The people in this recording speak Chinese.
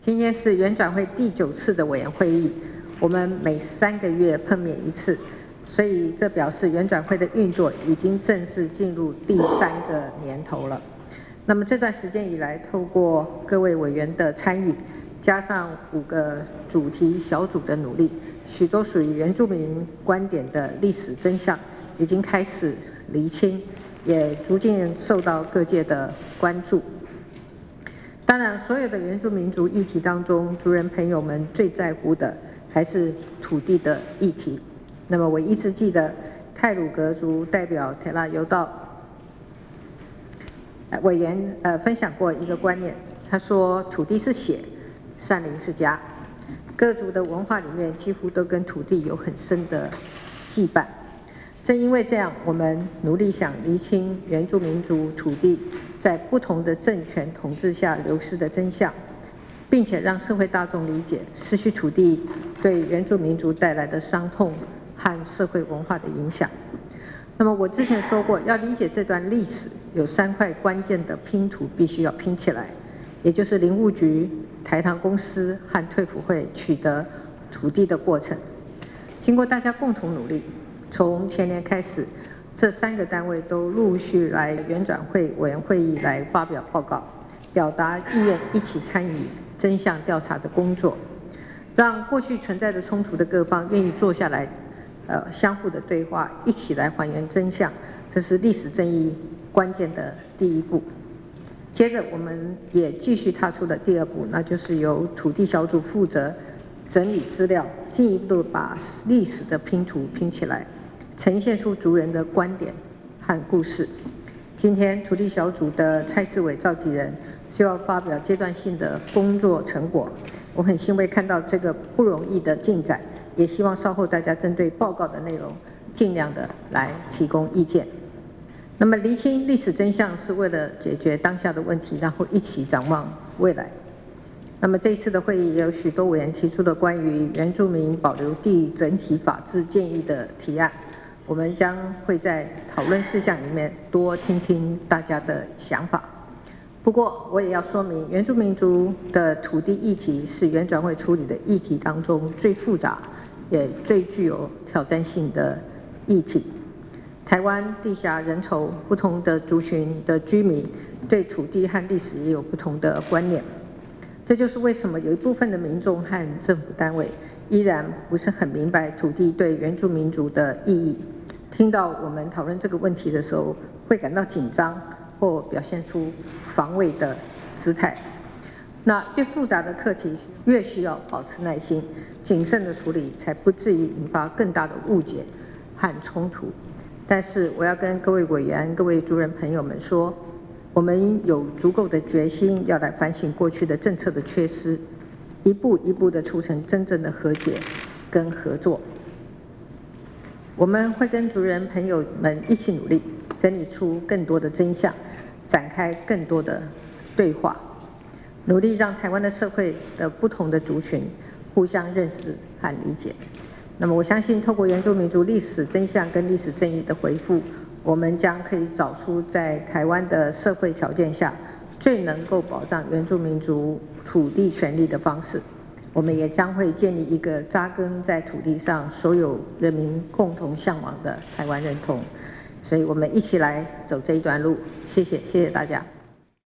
今天是原转会第9次的委员会议，我们每3个月碰面一次，所以这表示原转会的运作已经正式进入第3个年头了。那么这段时间以来，透过各位委员的参与，加上5个主题小组的努力，许多属于原住民观点的历史真相已经开始厘清，也逐渐受到各界的关注。当然，所有的原住民族议题当中，族人朋友们最在乎的还是土地的议题。那么我一直记得太鲁阁族代表铁拉尤道委员分享过一个观念，他说土地是血，山林是家。各族的文化里面几乎都跟土地有很深的羁绊。正因为这样，我们努力想厘清原住民族土地在不同的政权统治下流失的真相，并且让社会大众理解失去土地对原住民族带来的伤痛和社会文化的影响。那么我之前说过，要理解这段历史，有3块关键的拼图必须要拼起来，也就是林务局、台糖公司和退辅会取得土地的过程。经过大家共同努力，从前年开始，这3个单位都陆续来原转会委员会议来发表报告，表达意愿一起参与真相调查的工作，让过去存在的冲突的各方愿意坐下来，相互的对话，一起来还原真相，这是历史正义关键的第1步。接着，我们也继续踏出了第2步，那就是由土地小组负责整理资料，进一步把历史的拼图拼起来，呈现出族人的观点和故事。今天土地小组的蔡志伟召集人就要发表阶段性的工作成果，我很欣慰看到这个不容易的进展，也希望稍后大家针对报告的内容尽量的来提供意见。那么厘清历史真相是为了解决当下的问题，然后一起展望未来。那么这一次的会议也有许多委员提出的关于原住民保留地整体法制建议的提案，我们将会在讨论事项里面多听听大家的想法。不过我也要说明，原住民族的土地议题是原转会处理的议题当中最复杂也最具有挑战性的议题。台湾地狭人稠，不同的族群的居民对土地和历史也有不同的观念。这就是为什么有一部分的民众和政府单位依然不是很明白土地对原住民族的意义。听到我们讨论这个问题的时候，会感到紧张或表现出防卫的姿态。那越复杂的课题，越需要保持耐心，谨慎的处理，才不至于引发更大的误解和冲突。但是我要跟各位委员、各位族人朋友们说，我们有足够的决心要来反省过去的政策的缺失，一步一步的促成真正的和解跟合作。我们会跟族人朋友们一起努力，整理出更多的真相，展开更多的对话，努力让台湾的社会的不同的族群互相认识和理解。那么我相信，透过原住民族历史真相跟历史正义的回复，我们将可以找出在台湾的社会条件下最能够保障原住民族土地权利的方式。我们也将会建立一个扎根在土地上所有人民共同向往的台湾认同。所以我们一起来走这一段路。谢谢大家。